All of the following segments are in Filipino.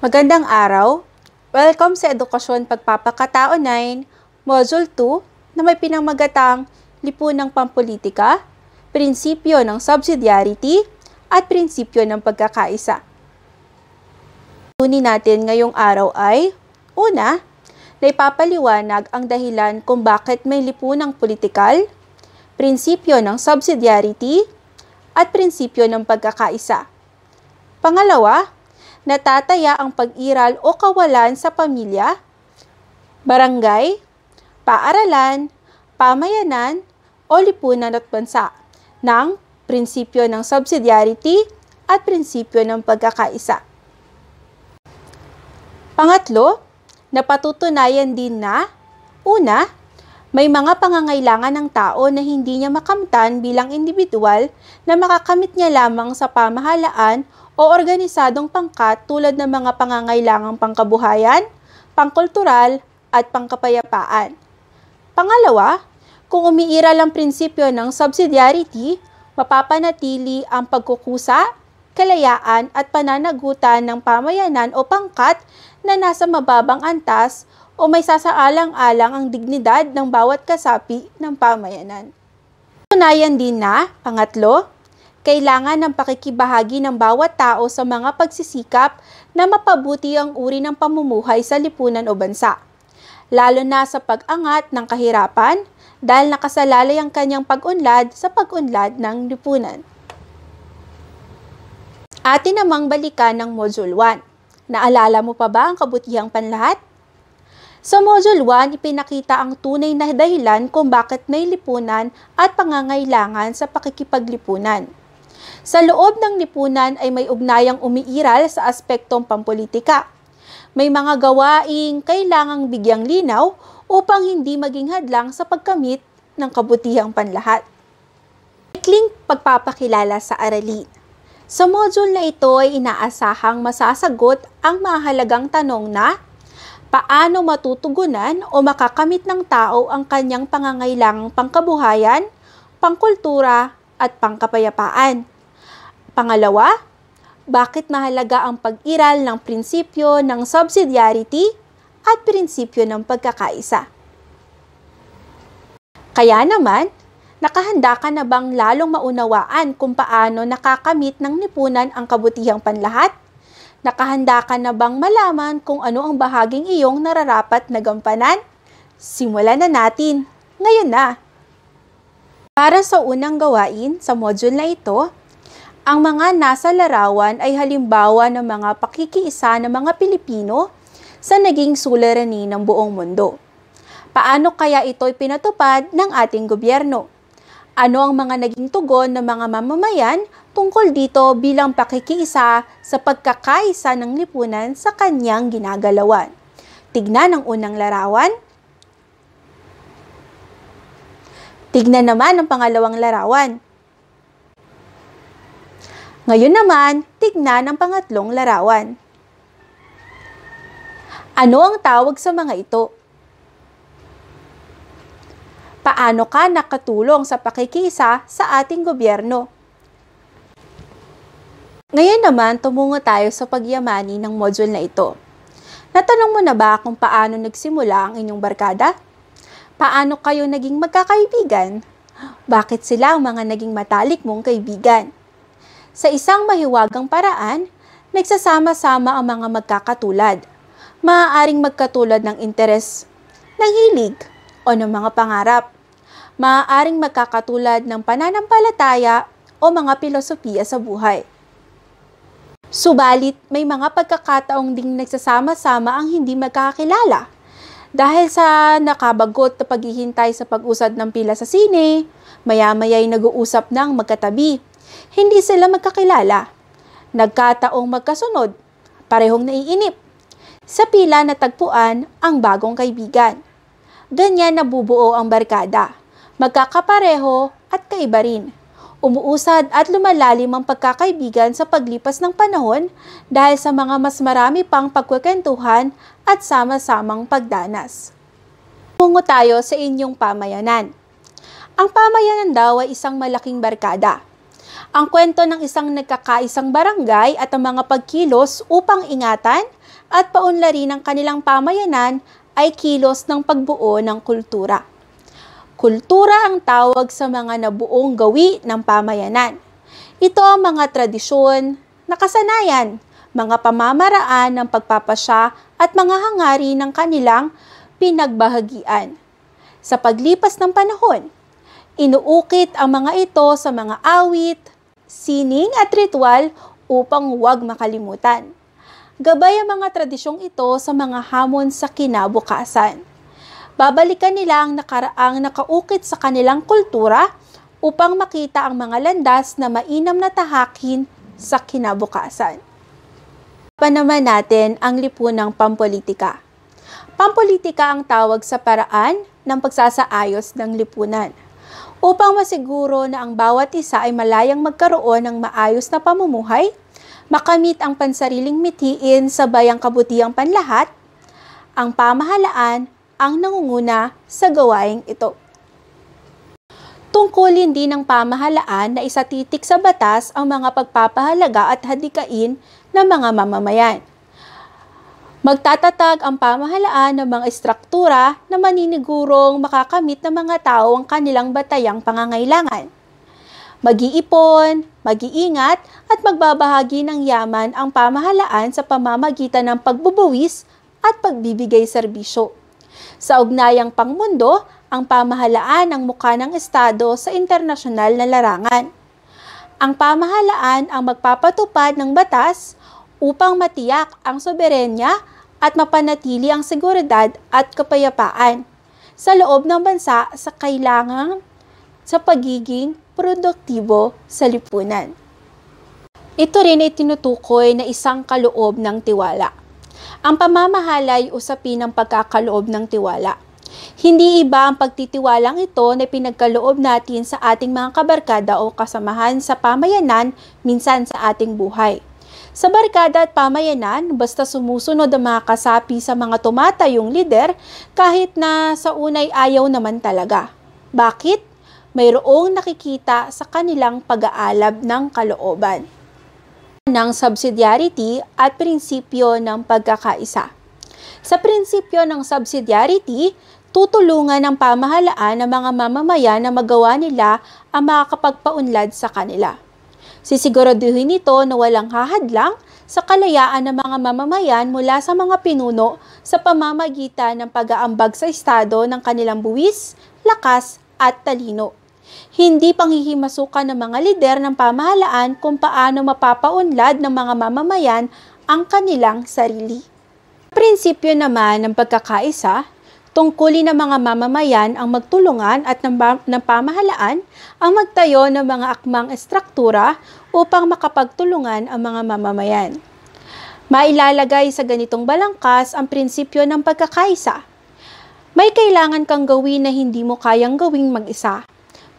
Magandang araw! Welcome sa Edukasyon Pagpapakatao 9, Module 2 na may pinamagatang Lipunang Pampolitika, Prinsipyo ng Subsidiarity at Prinsipyo ng Pagkakaisa. Tunin natin ngayong araw ay, una, na ipapaliwanag ang dahilan kung bakit may lipunang politikal, prinsipyo ng subsidiarity, at prinsipyo ng pagkakaisa. Pangalawa, natataya ang pag-iral o kawalan sa pamilya, barangay, paaralan, pamayanan, o lipunan at bansa ng prinsipyo ng subsidiarity at prinsipyo ng pagkakaisa. Pangatlo, napatutunayan din na, una, may mga pangangailangan ng tao na hindi niya makamtan bilang individual na makakamit niya lamang sa pamahalaan o organisadong pangkat tulad ng mga pangangailangang pangkabuhayan, pangkultural, at pangkapayapaan. Pangalawa, kung umiiral ang prinsipyo ng subsidiarity, mapapanatili ang pagkukusa, kalayaan at pananagutan ng pamayanan o pangkat na nasa mababang antas o may sasaalang-alang ang dignidad ng bawat kasapi ng pamayanan. Tunayan din na, pangatlo, kailangan ng pakikibahagi ng bawat tao sa mga pagsisikap na mapabuti ang uri ng pamumuhay sa lipunan o bansa, lalo na sa pag-angat ng kahirapan dahil nakasalalay ang kanyang pag-unlad sa pag-unlad ng lipunan. Atin namang balikan ng Module 1. Naalala mo pa ba ang kabutihang panlahat? Sa Module 1, ipinakita ang tunay na dahilan kung bakit may lipunan at pangangailangan sa pakikipaglipunan. Sa loob ng lipunan ay may ugnayang umiiral sa aspektong pampolitika. May mga gawaing kailangang bigyang linaw upang hindi maging hadlang sa pagkamit ng kabutihang panlahat. Ikling pagpapakilala sa aralin. Sa module na ito ay inaasahang masasagot ang mahalagang tanong na paano matutugunan o makakamit ng tao ang kanyang pangangailangang pangkabuhayan, pangkultura at pangkapayapaan. Pangalawa, bakit mahalaga ang pag-iral ng prinsipyo ng subsidiarity at prinsipyo ng pagkakaisa? Kaya naman, nakahanda ka na bang lalong maunawaan kung paano nakakamit ng lipunan ang kabutihang panlahat? Nakahanda ka na bang malaman kung ano ang bahaging iyong nararapat na gampanan? Simulan na natin. Ngayon na! Para sa unang gawain sa module na ito, ang mga nasa larawan ay halimbawa ng mga pakikiisa ng mga Pilipino sa naging suliranin ng buong mundo. Paano kaya ito'y pinatupad ng ating gobyerno? Ano ang mga naging tugon ng mga mamamayan tungkol dito bilang pakikiisa sa pagkakaisa ng lipunan sa kanyang ginagalawan? Tignan ang unang larawan. Tignan naman ang pangalawang larawan. Ngayon naman, tignan ang pangatlong larawan. Ano ang tawag sa mga ito? Paano ka nakatulong sa pakikiisa sa ating gobyerno? Ngayon naman, tumungo tayo sa pagyamani ng module na ito. Natanong mo na ba kung paano nagsimula ang inyong barkada? Paano kayo naging magkakaibigan? Bakit sila ang mga naging matalik mong kaibigan? Sa isang mahiwagang paraan, nagsasama-sama ang mga magkakatulad. Maaaring magkatulad ng interes, ng hilig, o ng mga pangarap. Maaaring magkakatulad ng pananampalataya o mga filosofiya sa buhay. Subalit, may mga pagkakataong ding nagsasama-sama ang hindi magkakakilala. Dahil sa nakabagot na paghihintay sa pag-usad ng pila sa sine, maya-maya'y nag-uusap ng magkatabi. Hindi sila magkakilala. Nagkataong magkasunod, parehong naiinip. Sa pila natagpuan ang bagong kaibigan. Ganyan nabubuo ang barkada. Magkakapareho at kaiba rin. Umuusad at lumalalim ang pagkakaibigan sa paglipas ng panahon dahil sa mga mas marami pang pagkukwentuhan at sama-samang pagdanas. Tungo tayo sa inyong pamayanan. Ang pamayanan daw ay isang malaking barkada. Ang kwento ng isang nagkakaisang barangay at ang mga pagkilos upang ingatan at paunlari ng kanilang pamayanan ay kilos ng pagbuo ng kultura. Kultura ang tawag sa mga nabuong gawi ng pamayanan. Ito ang mga tradisyon, nakasanayan, mga pamamaraan ng pagpapasya at mga hangarin ng kanilang pinagbahagian. Sa paglipas ng panahon, inuukit ang mga ito sa mga awit, sining at ritual upang huwag makalimutan. Gabay ang mga tradisyong ito sa mga hamon sa kinabukasan. Babalikan nila ang nakaraang nakaukit sa kanilang kultura upang makita ang mga landas na mainam na tahakin sa kinabukasan. Naman natin ang lipunang pampolitika. Pampolitika ang tawag sa paraan ng pagsasaayos ng lipunan upang masiguro na ang bawat isa ay malayang magkaroon ng maayos na pamumuhay, makamit ang pansariling mithiin sa bayang kabutihang panlahat. Ang pamahalaan ang nangunguna sa gawaing ito. Tungkulin din ng pamahalaan na isatitik sa batas ang mga pagpapahalaga at hadikain ng mga mamamayan. Magtatatag ang pamahalaan ng mga istruktura na maninigurong makakamit ng mga tao ang kanilang batayang pangangailangan. Mag-iipon, mag-iingat at magbabahagi ng yaman ang pamahalaan sa pamamagitan ng pagbubuwis at pagbibigay serbisyo. Sa ugnayang pangmundo, ang pamahalaan ang mukha ng Estado sa internasyonal na larangan. Ang pamahalaan ang magpapatupad ng batas upang matiyak ang soberenya at mapanatili ang seguridad at kapayapaan sa loob ng bansa sa kailangan sa pagiging produktibo sa lipunan. Ito rin ay tinutukoy na isang kaloob ng tiwala. Ang pamamahala ay usapin ng pagkakaloob ng tiwala. Hindi iba ang pagtitiwalang ito na pinagkaloob natin sa ating mga kabarkada o kasamahan sa pamayanan minsan sa ating buhay. Sa barkada at pamayanan, basta sumusunod ang mga kasapi sa mga tumatayong lider kahit na sa unay ayaw naman talaga. Bakit? Mayroong nakikita sa kanilang pag-aalab ng kalooban ng subsidiarity at prinsipyo ng pagkakaisa. Sa prinsipyo ng subsidiarity, tutulungan ng pamahalaan ng mga mamamayan na magawa nila ang makakapagpaunlad sa kanila. Sisiguraduhin nito na walang hahadlang sa kalayaan ng mga mamamayan mula sa mga pinuno sa pamamagitan ng pag-aambag sa estado ng kanilang buwis, lakas at talino. Hindi panghihimasukan ng mga lider ng pamahalaan kung paano mapapaunlad ng mga mamamayan ang kanilang sarili. Prinsipyo naman ng pagkakaisa, tungkulin ng mga mamamayan ang magtulungan at ng pamahalaan ang magtayo ng mga akmang estruktura upang makapagtulungan ang mga mamamayan. Mailalagay sa ganitong balangkas ang prinsipyo ng pagkakaisa. May kailangan kang gawin na hindi mo kayang gawing mag-isa.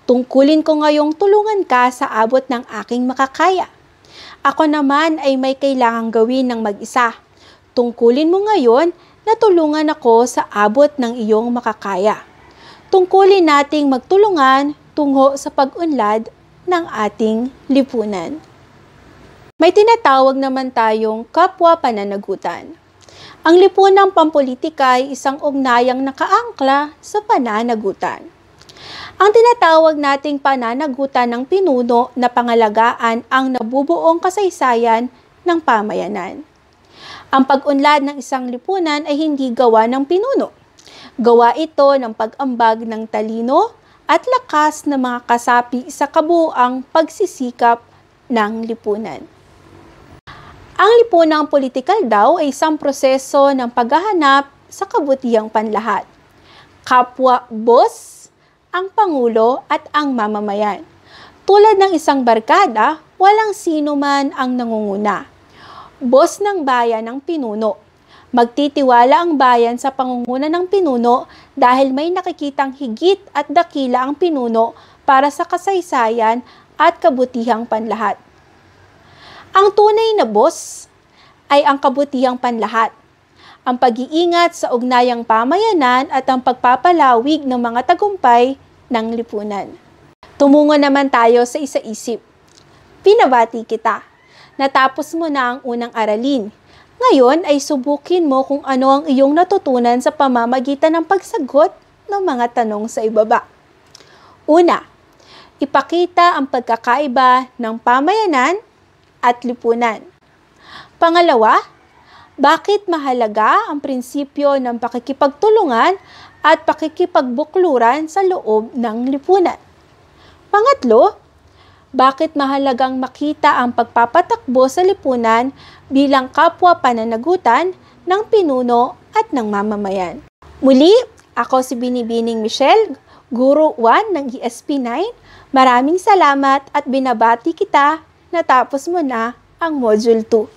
Tungkulin ko ngayong tulungan ka sa abot ng aking makakaya. Ako naman ay may kailangang gawin ng mag-isa. Tungkulin mo ngayon na tulungan ako sa abot ng iyong makakaya. Tungkulin nating magtulungan tungo sa pag-unlad ng ating lipunan. May tinatawag naman tayong kapwa pananagutan. Ang lipunang pampolitika ay isang ugnayang nakaangkla sa pananagutan. Ang tinatawag nating pananagutan ng pinuno na pangalagaan ang nabubuong kasaysayan ng pamayanan. Ang pag-unlad ng isang lipunan ay hindi gawa ng pinuno. Gawa ito ng pag-ambag ng talino at lakas ng mga kasapi sa kabuuang pagsisikap ng lipunan. Ang lipunang politikal daw ay isang proseso ng paghahanap sa kabutihang panlahat. Kapwa boss, ang Pangulo at ang mamamayan. Tulad ng isang barkada, walang sino man ang nangunguna. Boss ng bayan ang pinuno. Magtitiwala ang bayan sa pangunguna ng pinuno dahil may nakikitang higit at dakila ang pinuno para sa kasaysayan at kabutihang panlahat. Ang tunay na boss ay ang kabutihang panlahat, ang pag-iingat sa ugnayang pamayanan at ang pagpapalawig ng mga tagumpay ng lipunan. Tumungo naman tayo sa isa-isip. Pinabati kita. Natapos mo na ang unang aralin. Ngayon ay subukin mo kung ano ang iyong natutunan sa pamamagitan ng pagsagot ng mga tanong sa ibaba. Una, ipakita ang pagkakaiba ng pamayanan at lipunan. Pangalawa, bakit mahalaga ang prinsipyo ng pakikipagtulungan at pakikipagbukluran sa loob ng lipunan? Pangatlo, bakit mahalagang makita ang pagpapatakbo sa lipunan bilang kapwa pananagutan ng pinuno at ng mamamayan? Muli, ako si Binibining Michelle, Guro 1 ng ESP9. Maraming salamat at binabati kita natapos mo na ang Module 2.